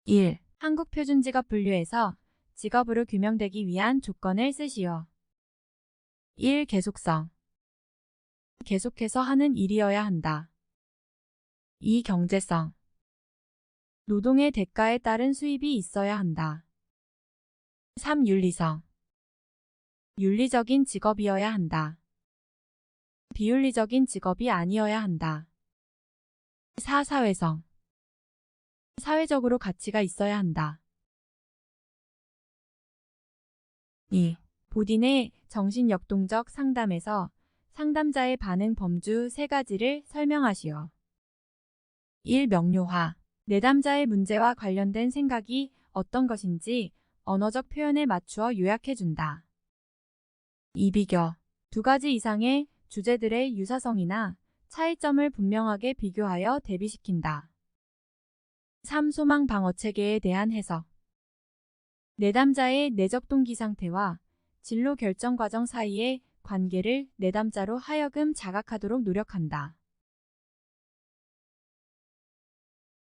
1. 한국표준직업 분류에서 직업으로 규명되기 위한 조건을 쓰시오. 1. 계속성. 계속해서 하는 일이어야 한다. 2. 경제성. 노동의 대가에 따른 수입이 있어야 한다. 3. 윤리성. 윤리적인 직업이어야 한다. 비윤리적인 직업이 아니어야 한다. 4. 사회성. 사회적으로 가치가 있어야 한다. 2. 보딘의 정신역동적 상담에서 상담자의 반응 범주 3가지를 설명하시오. 1. 명료화. 내담자의 문제와 관련된 생각이 어떤 것인지 언어적 표현에 맞추어 요약해준다. 2. 비교. 2가지 이상의 주제들의 유사성이나 차이점을 분명하게 비교하여 대비시킨다. 3. 소망 방어 체계에 대한 해석. 내담자의 내적 동기 상태와 진로 결정 과정 사이의 관계를 내담자로 하여금 자각하도록 노력한다.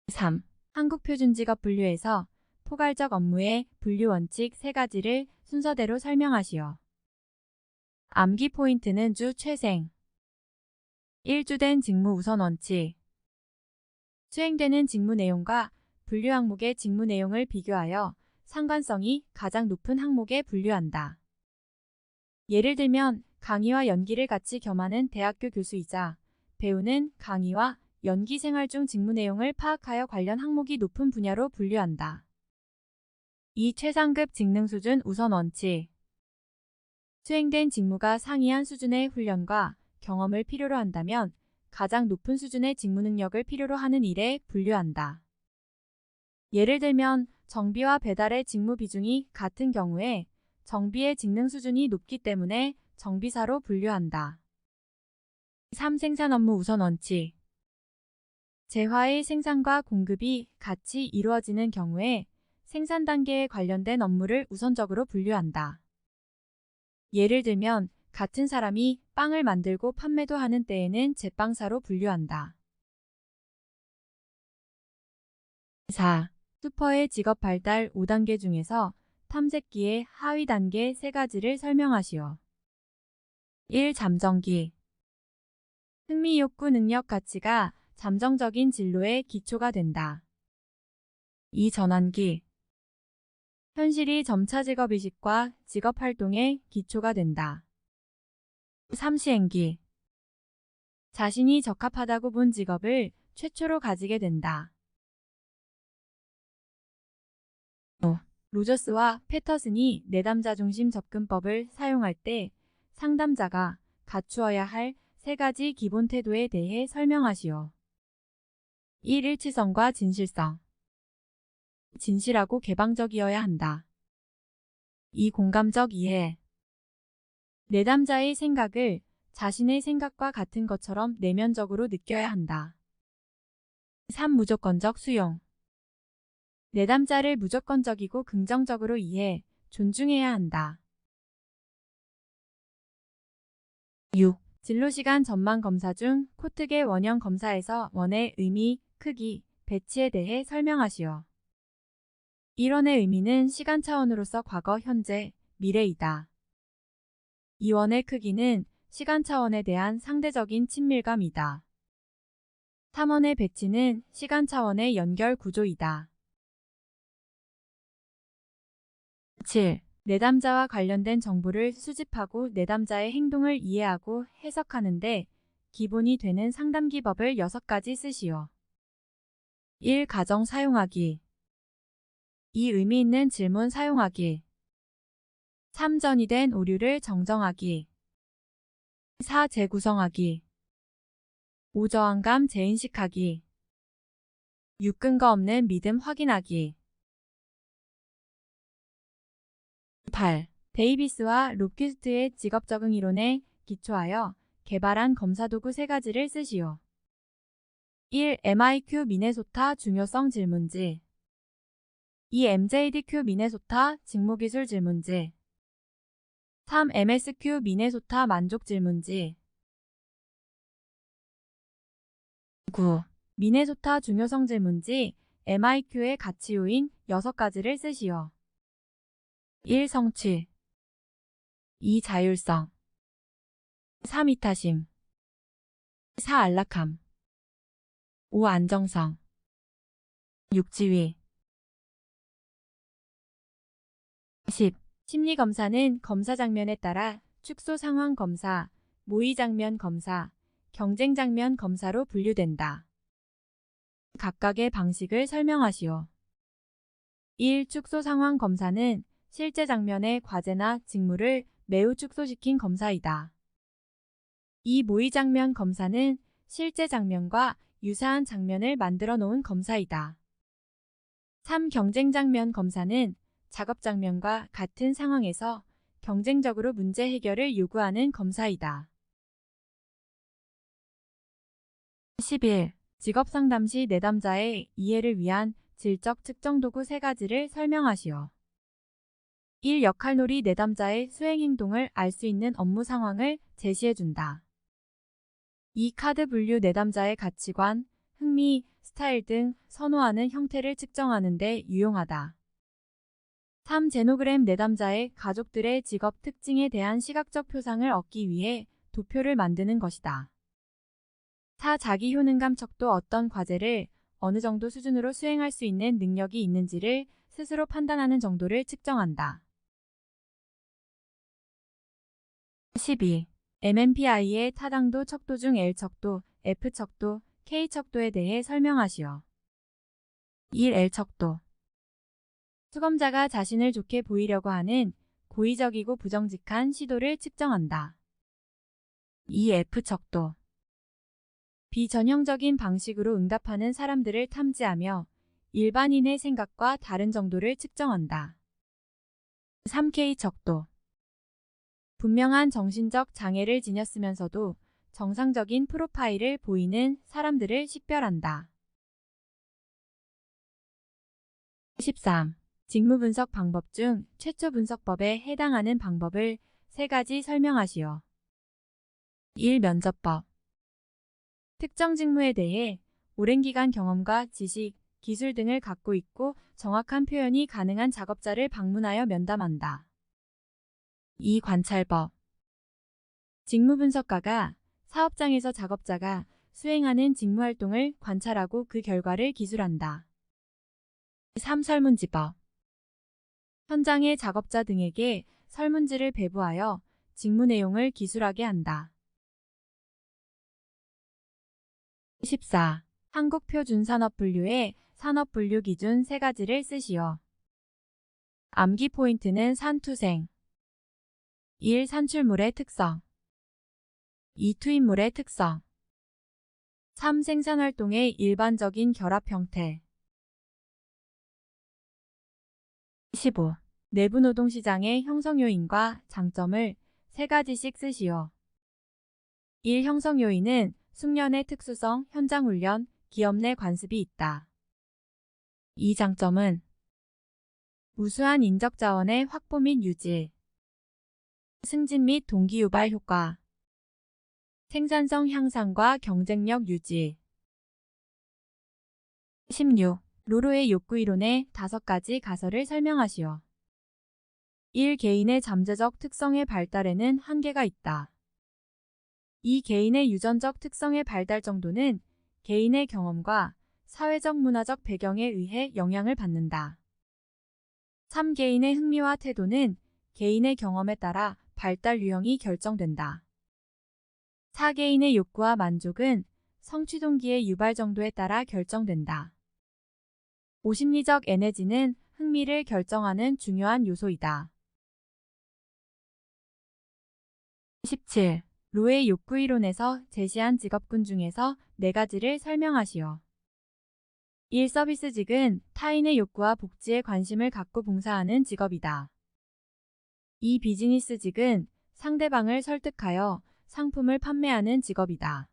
3. 한국표준직업 분류에서 포괄적 업무의 분류 원칙 3가지를 순서대로 설명하시오. 암기 포인트는 주 최생. 1. 주된 직무 우선 원칙. 수행되는 직무 내용과 분류 항목의 직무 내용을 비교하여 상관성이 가장 높은 항목에 분류한다. 예를 들면 강의와 연기를 같이 겸하는 대학교 교수이자 배우는 강의와 연기 생활 중 직무 내용을 파악하여 관련 항목이 높은 분야로 분류한다. 2. 최상급 직능 수준 우선 원칙. 수행된 직무가 상이한 수준의 훈련과 경험을 필요로 한다면 가장 높은 수준의 직무 능력을 필요로 하는 일에 분류한다. 예를 들면 정비와 배달의 직무 비중이 같은 경우에 정비의 직능 수준이 높기 때문에 정비사로 분류한다. 3. 생산 업무 우선 원칙. 재화의 생산과 공급이 같이 이루어지는 경우에 생산 단계에 관련된 업무를 우선적으로 분류한다. 예를 들면 같은 사람이 빵을 만들고 판매도 하는 때에는 제빵사로 분류한다. 4. 슈퍼의 직업 발달 5단계 중에서 탐색기의 하위 단계 3가지를 설명하시오. 1. 잠정기. 흥미 욕구 능력 가치가 잠정적인 진로의 기초가 된다. 2. 전환기. 현실이 점차 직업의식과 직업활동의 기초가 된다. 3. 시행기. 자신이 적합하다고 본 직업을 최초로 가지게 된다. 로저스와 패터슨이 내담자 중심 접근법을 사용할 때 상담자가 갖추어야 할 3가지 기본 태도에 대해 설명하시오. 1. 일치성과 진실성. 진실하고 개방적이어야 한다. 2. 공감적 이해. 내담자의 생각을 자신의 생각과 같은 것처럼 내면적으로 느껴야 한다. 3. 무조건적 수용. 내담자를 무조건적이고 긍정적으로 이해, 존중해야 한다. 6. 진로시간 전망 검사 중 코특의 원형 검사에서 원의 의미, 크기, 배치에 대해 설명하시오. 1원의 의미는 시간 차원으로서 과거, 현재, 미래이다. 2원의 크기는 시간 차원에 대한 상대적인 친밀감이다. 3원의 배치는 시간 차원의 연결 구조이다. 7. 내담자와 관련된 정보를 수집하고 내담자의 행동을 이해하고 해석하는데 기본이 되는 상담기법을 6가지 쓰시오. 1. 가정 사용하기. 2. 의미 있는 질문 사용하기. 3. 전이된 오류를 정정하기. 4. 재구성하기. 5. 저항감 재인식하기. 6. 근거 없는 믿음 확인하기. 8. 데이비스와 롭퀴스트의 직업 적응 이론에 기초하여 개발한 검사도구 3가지를 쓰시오. 1. MIQ 미네소타 중요성 질문지. 2. MJDQ 미네소타 직무기술 질문지. 3. MSQ 미네소타 만족 질문지. 9. 미네소타 중요성 질문지 MIQ의 가치 요인 6가지를 쓰시오. 1. 성취 2. 자율성 3. 이타심 4. 안락함 5. 안정성 6. 지위 10. 심리검사는 검사 장면에 따라 축소 상황 검사, 모의 장면 검사, 경쟁 장면 검사로 분류된다. 각각의 방식을 설명하시오. 1. 축소 상황 검사는 실제 장면의 과제나 직무를 매우 축소시킨 검사이다. 2. 모의 장면 검사는 실제 장면과 유사한 장면을 만들어 놓은 검사이다. 3. 경쟁 장면 검사는 작업 장면과 같은 상황에서 경쟁적으로 문제 해결을 요구하는 검사이다. 11. 직업상담 시 내담자의 이해를 위한 질적 측정 도구 3가지를 설명하시오. 1. 역할놀이 내담자의 수행행동을 알 수 있는 업무 상황을 제시해준다. 2. 카드 분류 내담자의 가치관, 흥미, 스타일 등 선호하는 형태를 측정하는 데 유용하다. 3. 제노그램 내담자의 가족들의 직업 특징에 대한 시각적 표상을 얻기 위해 도표를 만드는 것이다. 4. 자기 효능감 척도 어떤 과제를 어느 정도 수준으로 수행할 수 있는 능력이 있는지를 스스로 판단하는 정도를 측정한다. 12. MMPI의 타당도 척도 중 L척도, F척도, K척도에 대해 설명하시오. 1. L척도 수검자가 자신을 좋게 보이려고 하는 고의적이고 부정직한 시도를 측정한다. 2. F척도 비전형적인 방식으로 응답하는 사람들을 탐지하며 일반인의 생각과 다른 정도를 측정한다. 3K 척도 분명한 정신적 장애를 지녔으면서도 정상적인 프로파일을 보이는 사람들을 식별한다. 13. 직무 분석 방법 중 최초 분석법에 해당하는 방법을 3가지 설명하시오. 1. 면접법 특정 직무에 대해 오랜 기간 경험과 지식, 기술 등을 갖고 있고 정확한 표현이 가능한 작업자를 방문하여 면담한다. 2. 관찰법 직무 분석가가 사업장에서 작업자가 수행하는 직무 활동을 관찰하고 그 결과를 기술한다. 3. 설문지법 현장의 작업자 등에게 설문지를 배부하여 직무 내용을 기술하게 한다. 14. 한국표준산업분류의 산업분류 기준 3가지를 쓰시오. 암기 포인트는 산투생 1. 산출물의 특성 2. 투입물의 특성 3. 생산활동의 일반적인 결합 형태 15. 내부 노동시장의 형성 요인과 장점을 3가지씩 쓰시오. 1. 형성 요인은 숙련의 특수성, 현장 훈련, 기업 내 관습이 있다. 2. 장점은 우수한 인적 자원의 확보 및 유지, 승진 및 동기 유발 효과, 생산성 향상과 경쟁력 유지. 16. 로로의 욕구 이론의 5가지 가설을 설명하시오. 1. 개인의 잠재적 특성의 발달에는 한계가 있다. 2. 개인의 유전적 특성의 발달 정도는 개인의 경험과 사회적 문화적 배경에 의해 영향을 받는다. 3. 개인의 흥미와 태도는 개인의 경험에 따라 발달 유형이 결정된다. 4. 개인의 욕구와 만족은 성취 동기의 유발 정도에 따라 결정된다. 5. 심리적 에너지는 흥미를 결정하는 중요한 요소이다. 17. 로의 욕구 이론에서 제시한 직업군 중에서 4가지를 설명하시오. 1. 서비스직은 타인의 욕구와 복지에 관심을 갖고 봉사하는 직업이다. 2. 비즈니스직은 상대방을 설득하여 상품을 판매하는 직업이다.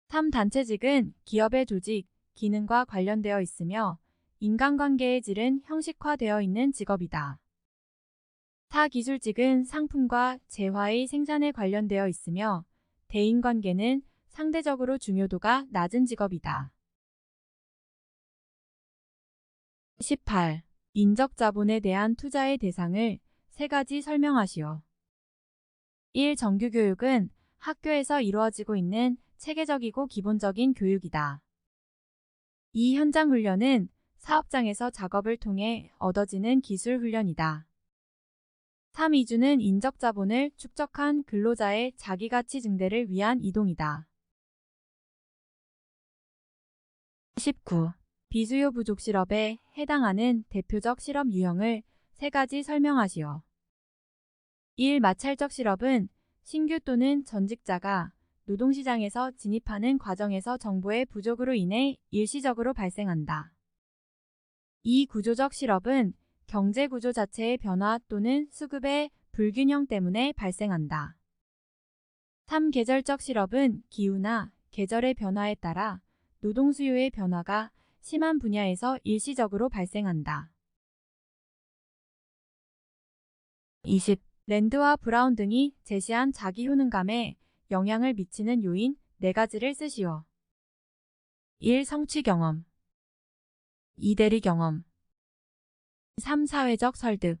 3. 단체직은 기업의 조직, 기능과 관련되어 있으며 인간관계의 질은 형식화되어 있는 직업이다. 4. 기술직은 상품과 재화의 생산에 관련되어 있으며 대인관계는 상대적으로 중요도가 낮은 직업이다. 18. 인적 자본에 대한 투자의 대상을 3가지 설명하시오. 1. 정규교육은 학교에서 이루어지고 있는 체계적이고 기본적인 교육이다. 2. 현장 훈련은 사업장에서 작업을 통해 얻어지는 기술 훈련이다. 3. 이주는 인적 자본을 축적한 근로자의 자기가치 증대를 위한 이동이다. 19. 비수요 부족 실업에 해당하는 대표적 실업 유형을 3가지 설명하시오. 1. 마찰적 실업은 신규 또는 전직자가 노동시장에서 진입하는 과정에서 정보의 부족으로 인해 일시적으로 발생한다. 2. 구조적 실업은 경제구조 자체의 변화 또는 수급의 불균형 때문에 발생한다. 3. 계절적 실업은 기후나 계절의 변화에 따라 노동 수요의 변화가 심한 분야에서 일시적으로 발생한다. 20. 랜드와 브라운 등이 제시한 자기 효능감에 영향을 미치는 요인 4가지를 쓰시오. 1. 성취 경험 2. 대리 경험 3. 사회적 설득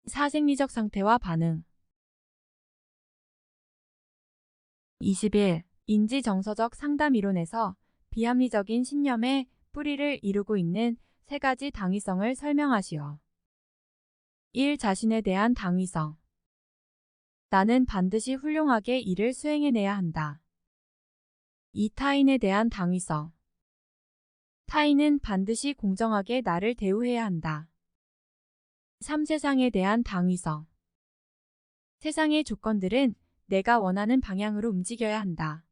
4. 생리적 상태와 반응 21. 인지정서적 상담 이론에서 비합리적인 신념의 뿌리를 이루고 있는 3가지 당위성을 설명하시오. 1. 자신에 대한 당위성. 나는 반드시 훌륭하게 일을 수행해내야 한다. 2. 타인에 대한 당위성. 타인은 반드시 공정하게 나를 대우해야 한다. 3. 세상에 대한 당위성. 세상의 조건들은 내가 원하는 방향으로 움직여야 한다.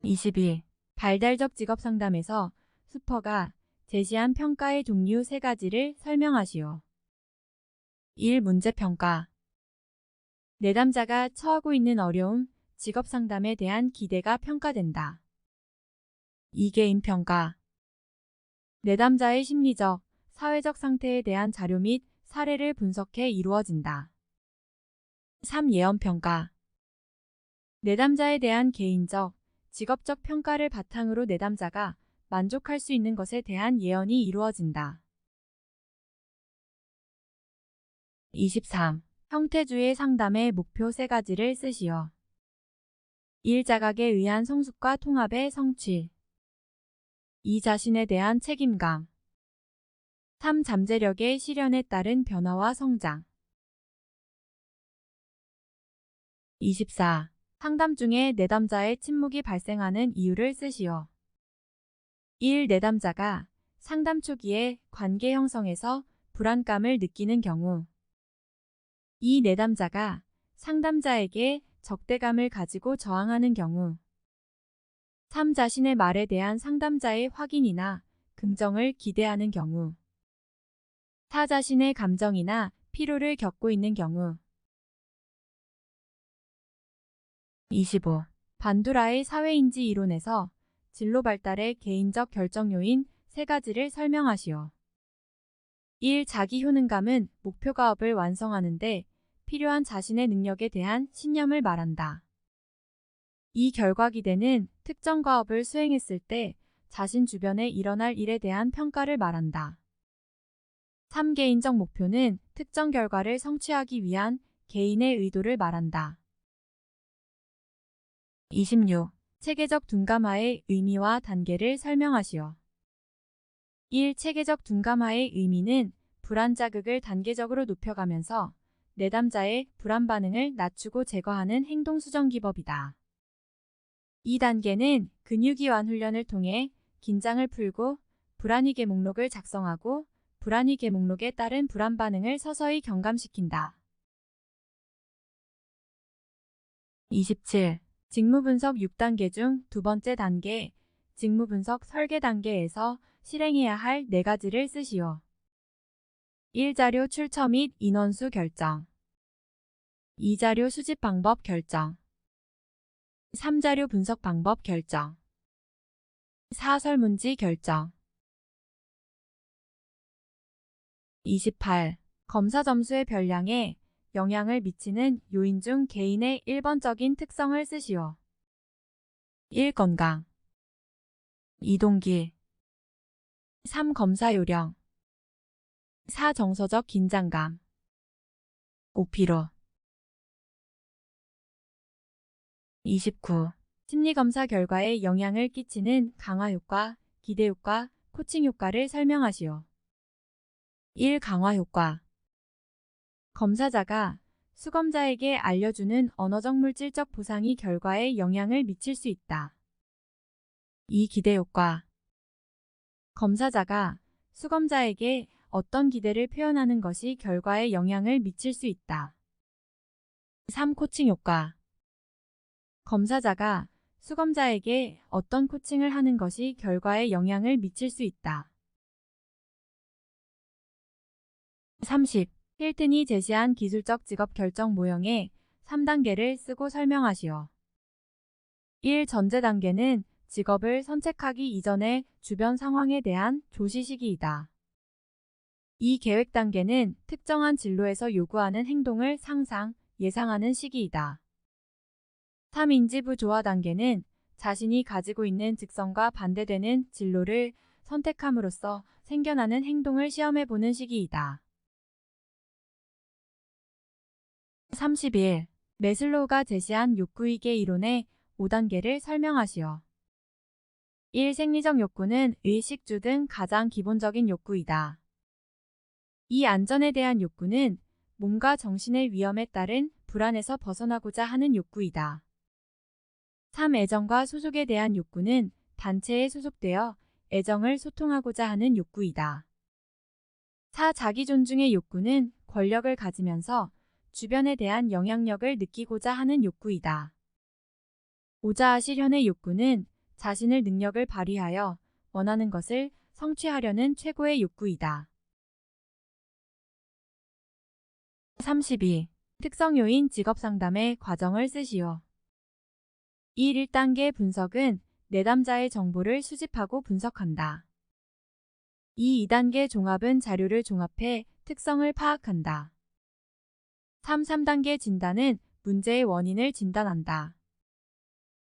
22. 발달적 직업 상담에서 수퍼가 제시한 평가의 종류 3가지를 설명하시오. 1. 문제평가. 내담자가 처하고 있는 어려움, 직업 상담에 대한 기대가 평가된다. 2. 개인평가. 내담자의 심리적, 사회적 상태에 대한 자료 및 사례를 분석해 이루어진다. 3. 예언평가. 내담자에 대한 개인적, 직업적 평가를 바탕으로 내담자가 만족할 수 있는 것에 대한 예언이 이루어진다. 23. 형태주의 상담의 목표 3가지를 쓰시오. 1. 자각에 의한 성숙과 통합의 성취. 2. 자신에 대한 책임감. 3. 잠재력의 실현에 따른 변화와 성장. 24. 상담 중에 내담자의 침묵이 발생하는 이유를 쓰시오. 1. 내담자가 상담 초기에 관계 형성에서 불안감을 느끼는 경우. 2. 내담자가 상담자에게 적대감을 가지고 저항하는 경우. 3. 자신의 말에 대한 상담자의 확인이나 긍정을 기대하는 경우. 4. 자신의 감정이나 피로를 겪고 있는 경우. 25. 반두라의 사회인지 이론에서 진로 발달의 개인적 결정 요인 3가지를 설명하시오. 1. 자기 효능감은 목표 가업을 완성하는 데 필요한 자신의 능력에 대한 신념을 말한다. 2. 결과 기대는 특정 가업을 수행했을 때 자신 주변에 일어날 일에 대한 평가를 말한다. 3. 개인적 목표는 특정 결과를 성취하기 위한 개인의 의도를 말한다. 26. 체계적 둔감화의 의미와 단계를 설명하시오. 1. 체계적 둔감화의 의미는 불안 자극을 단계적으로 높여가면서 내담자의 불안 반응을 낮추고 제거하는 행동 수정 기법이다. 2단계는 근육이완 훈련을 통해 긴장을 풀고 불안이계 목록을 작성하고 불안이계 목록에 따른 불안 반응을 서서히 경감시킨다. 27. 직무분석 6단계 중 2번째 단계, 직무분석 설계 단계에서 실행해야 할 4가지를 쓰시오. 1. 자료 출처 및 인원수 결정. 2. 자료 수집 방법 결정. 3. 자료 분석 방법 결정. 4. 설문지 결정. 28. 검사 점수의 별량에 영향을 미치는 요인 중 개인의 1번적인 특성을 쓰시오. 1. 건강. 이동길. 3. 검사 요령. 4. 정서적 긴장감. 5. 피로. 29. 심리검사 결과에 영향을 끼치는 강화 효과, 기대 효과, 코칭 효과를 설명하시오. 1. 강화 효과. 검사자가 수검자에게 알려주는 언어적 물질적 보상이 결과에 영향을 미칠 수 있다. 2. 기대 효과. 검사자가 수검자에게 어떤 기대를 표현하는 것이 결과에 영향을 미칠 수 있다. 3. 코칭 효과. 검사자가 수검자에게 어떤 코칭을 하는 것이 결과에 영향을 미칠 수 있다. 30. 힐튼이 제시한 기술적 직업 결정 모형의 3단계를 쓰고 설명하시오. 1. 전제 단계는 직업을 선택하기 이전의 주변 상황에 대한 조시 시기이다. 2. 계획 단계는 특정한 진로에서 요구하는 행동을 상상, 예상하는 시기이다. 3. 인지부 조화 단계는 자신이 가지고 있는 직성과 반대되는 진로를 선택함으로써 생겨나는 행동을 시험해보는 시기이다. 31. 매슬로우가 제시한 욕구이계 이론의 5단계를 설명하시오. 1. 생리적 욕구는 의식주 등 가장 기본적인 욕구이다. 2. 안전에 대한 욕구는 몸과 정신의 위험에 따른 불안에서 벗어나고자 하는 욕구이다. 3. 애정과 소속에 대한 욕구는 단체에 소속되어 애정을 소통하고자 하는 욕구이다. 4. 자기 존중의 욕구는 권력을 가지면서 주변에 대한 영향력을 느끼고자 하는 욕구이다. 5. 자아 실현의 욕구는 자신의 능력을 발휘하여 원하는 것을 성취하려는 최고의 욕구이다. 32. 특성 요인 직업 상담의 과정을 쓰시오. 1. 1단계 분석은 내담자의 정보를 수집하고 분석한다. 2. 2단계 종합은 자료를 종합해 특성을 파악한다. 3단계 진단은 문제의 원인을 진단한다.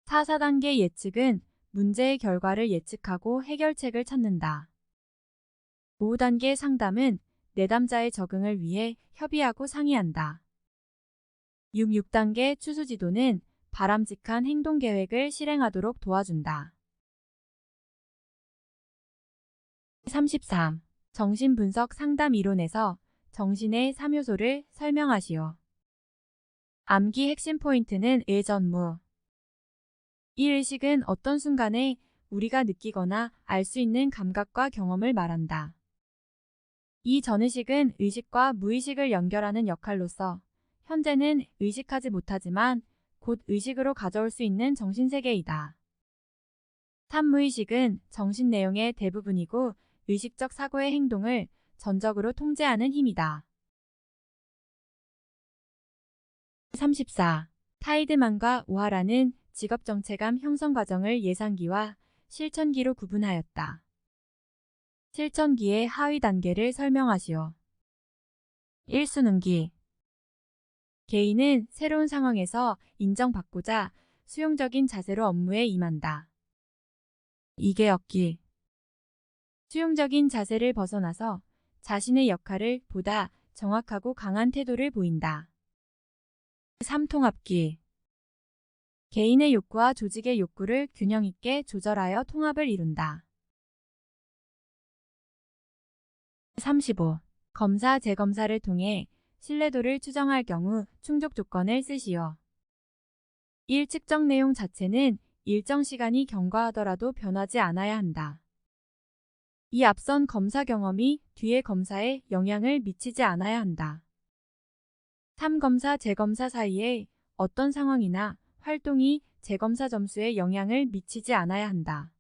4단계 예측은 문제의 결과를 예측하고 해결책을 찾는다. 5단계 상담은 내담자의 적응을 위해 협의하고 상의한다. 6단계 추수지도는 바람직한 행동계획을 실행하도록 도와준다. 33. 정신분석 상담 이론에서 정신의 3요소를 설명하시오. 암기 핵심 포인트는 의전무. 이 의식은 어떤 순간에 우리가 느끼거나 알 수 있는 감각과 경험을 말한다. 이 전의식은 의식과 무의식을 연결하는 역할로서 현재는 의식하지 못하지만 곧 의식으로 가져올 수 있는 정신세계이다. 3. 무의식은 정신 내용의 대부분이고 의식적 사고의 행동을 전적으로 통제하는 힘이다. 34. 타이드만과 오하라는 직업정체감 형성 과정을 예상기와 실천기로 구분하였다. 실천기의 하위 단계를 설명하시오. 1. 수능기. 개인은 새로운 상황에서 인정받고자 수용적인 자세로 업무에 임한다. 2. 개혁기. 수용적인 자세를 벗어나서 자신의 역할을 보다 정확하고 강한 태도를 보인다. 3. 통합기. 개인의 욕구와 조직의 욕구를 균형 있게 조절하여 통합을 이룬다. 35. 검사 재검사를 통해 신뢰도를 추정할 경우 충족 조건을 쓰시오. 1. 측정 내용 자체는 일정 시간이 경과하더라도 변하지 않아야 한다. 이 앞선 검사 경험이 뒤의 검사에 영향을 미치지 않아야 한다. 3. 검사 재검사 사이에 어떤 상황이나 활동이 재검사 점수에 영향을 미치지 않아야 한다.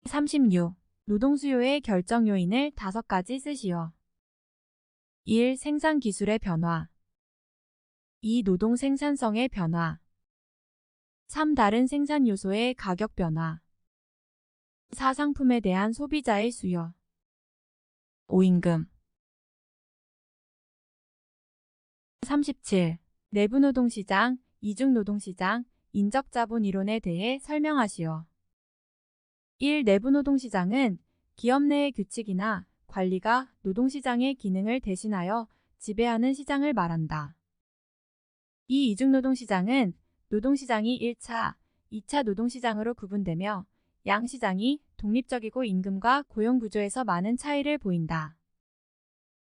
36. 노동수요의 결정 요인을 5가지 쓰시오. 1. 생산기술의 변화. 2. 노동 생산성의 변화. 3. 다른 생산 요소의 가격 변화. 4. 상품에 대한 소비자의 수요. 5. 임금. 37. 내부 노동시장, 이중 노동시장, 인적자본 이론에 대해 설명하시오. 1. 내부 노동시장은 기업 내의 규칙이나 관리가 노동시장의 기능을 대신하여 지배하는 시장을 말한다. 2. 이중노동시장은 노동시장이 1차, 2차 노동시장으로 구분되며 양시장이 독립적이고 임금과 고용구조에서 많은 차이를 보인다.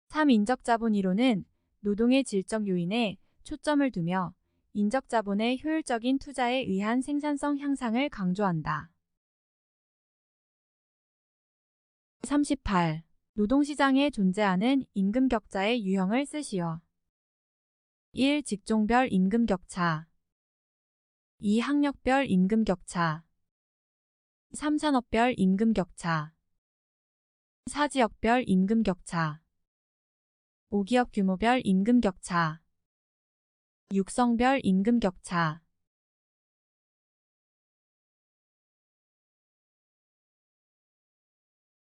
3. 인적자본 이론은 노동의 질적 요인에 초점을 두며 인적자본의 효율적인 투자에 의한 생산성 향상을 강조한다. 38. 노동시장에 존재하는 임금격차의 유형을 쓰시오. 1. 직종별 임금격차 2. 학력별 임금격차 3. 산업별 임금격차 4. 지역별 임금격차 5. 기업 규모별 임금격차 6. 성별 임금격차